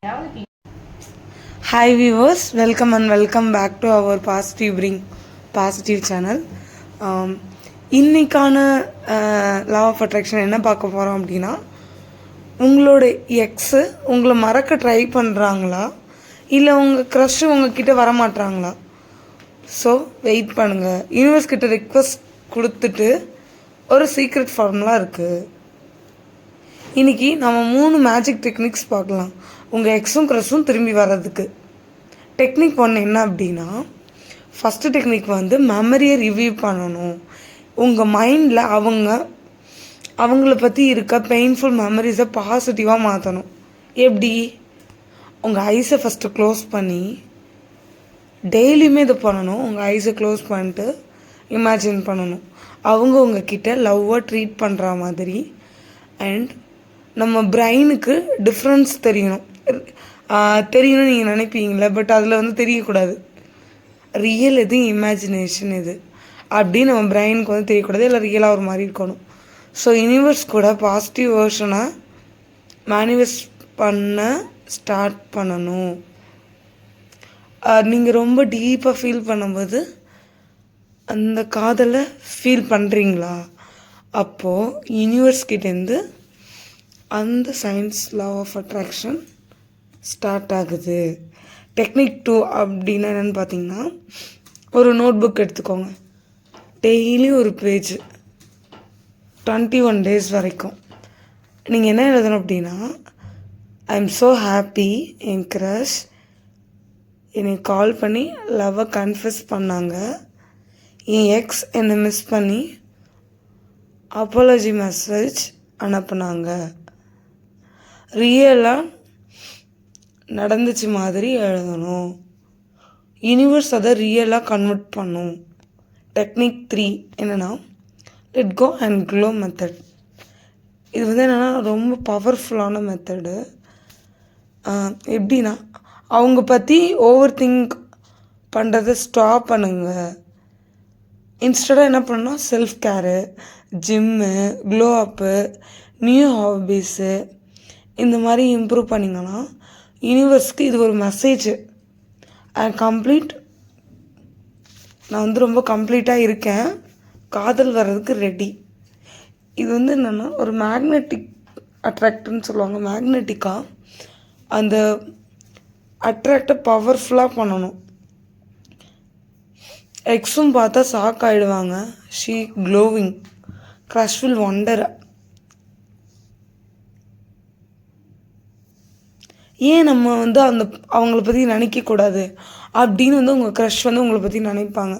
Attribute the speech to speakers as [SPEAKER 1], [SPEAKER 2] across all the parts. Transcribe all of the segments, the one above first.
[SPEAKER 1] Hi viewers, welcome back to our positive channel. இன்னைக்கான law of attraction என்ன பார்க்க போகிறோம் அப்படின்னா, உங்களோட எக்ஸு உங்களை மறக்க ட்ரை பண்ணுறாங்களா இல்லை உங்கள் க்ரஷ் உங்ககிட்ட வரமாட்டாங்களா? ஸோ வெயிட் பண்ணுங்கள். யூனிவர்ஸ் கிட்ட ரிக்வெஸ்ட் கொடுத்துட்டு ஒரு சீக்ரெட் ஃபார்முலா இருக்குது. இன்றைக்கி நம்ம 3 மேஜிக் டெக்னிக்ஸ் பார்க்கலாம் உங்கள் எக்ஸும் க்ரஷும் திரும்பி வர்றதுக்கு. டெக்னிக் 1 என்ன அப்படின்னா, ஃபஸ்ட்டு டெக்னிக் வந்து மெமரியை ரிவ்யூ பண்ணணும். உங்கள் மைண்டில் அவங்கள பற்றி இருக்க பெயின்ஃபுல் மெமரிஸை பாசிட்டிவாக மாற்றணும். எப்படி? உங்கள் ஐஸை ஃபஸ்ட்டு க்ளோஸ் பண்ணி டெய்லியுமே இது பண்ணணும். உங்கள் ஐஸை க்ளோஸ் பண்ணிட்டு இமேஜின் பண்ணணும் அவங்க உங்ககிட்ட லவ்வாக ட்ரீட் பண்ணுற மாதிரி. அண்ட் நம்ம பிரெயினுக்கு டிஃப்ரென்ஸ் தெரியணும்னு நீங்கள் நினைப்பீங்களே, பட் அதில் வந்து தெரியக்கூடாது ரியல் எது இமேஜினேஷன் எது அப்படின்னு நம்ம பிரெயினுக்கு வந்து தெரியக்கூடாது. இல்லை ரியலாக ஒரு மாதிரி இருக்கணும். ஸோ யூனிவர்ஸ் கூட பாசிட்டிவ் வேர்ஷனை மேனிஃபெஸ்ட் பண்ண ஸ்டார்ட் பண்ணணும். நீங்கள் ரொம்ப டீப்பாக ஃபீல் பண்ணும்போது அந்த காதலை ஃபீல் பண்ணுறீங்களா, அப்போது யூனிவர்ஸ்கிட்டேருந்து அந்த science law of attraction start ஆகுது. டெக்னிக் 2 அப்படின்னா என்னென்னு பார்த்தீங்கன்னா, ஒரு நோட் புக் எடுத்துக்கோங்க. டெய்லி ஒரு பேஜ் 21 days வரைக்கும் நீங்கள் என்ன எழுதணும் அப்படின்னா, ஐ எம் ஸோ ஹாப்பி என் க்ரஷ் என்னை கால் பண்ணி லவ்வை கன்ஃபெஸ் பண்ணாங்க. என் எக்ஸ் என்னை மிஸ் பண்ணி அப்பாலஜி மெசேஜ் அனுப்புனாங்க. ரியலாக நடந்துச்சு மாதிரி எழுதணும். யூனிவர்ஸ் அதை ரியலாக கன்வெர்ட் பண்ணும். டெக்னிக் 3 என்னென்னா, let go and glow method. இது வந்து என்னென்னா ரொம்ப பவர்ஃபுல்லான மெத்தடு. எப்படின்னா, அவங்க பற்றி ஓவர் திங்க் பண்ணுறதை ஸ்டாப் பண்ணுங்க. இன்ஸ்டடாக என்ன பண்ணணும், செல்ஃப் கேரு, ஜிம்மு, க்ளோ அப்பு, நியூ ஹாபீஸு இந்த மாதிரி இம்ப்ரூவ் பண்ணிங்கன்னா யூனிவர்ஸ்க்கு இது ஒரு மெசேஜ். நான் வந்து ரொம்ப கம்ப்ளீட்டாக இருக்கேன், காதல் வர்றதுக்கு ரெடி. இது வந்து என்னென்னா ஒரு மேக்னெட்டிக் அட்ராக்ட்னு சொல்லுவாங்க. மேக்னெட்டிக்காக அந்த அட்ராக்டை பவர்ஃபுல்லாக பண்ணணும். எக்ஸும் பார்த்தா ஷாக் ஆகிடுவாங்க. She glowing, crush will wonder. ஏன் நம்ம வந்து அவங்கள பற்றி நினைக்கக்கூடாது அப்படின்னு வந்து உங்கள் க்ரஷ் வந்து உங்களை பற்றி நினைப்பாங்க.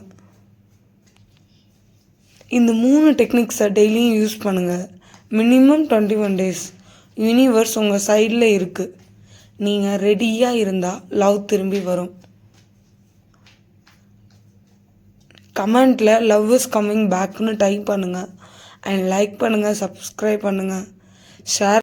[SPEAKER 1] இந்த 3 டெக்னிக்ஸை டெய்லியும் யூஸ் பண்ணுங்கள். Minimum 21 days. யூனிவர்ஸ் உங்கள் சைடில் இருக்குது. நீங்கள் ரெடியாக இருந்தால் லவ் திரும்பி வரும். கமெண்ட்டில் லவ் இஸ் கம்மிங் பேக்னு டைப் பண்ணுங்கள். அண்ட் லைக் பண்ணுங்கள், சப்ஸ்கிரைப் பண்ணுங்கள், ஷேர்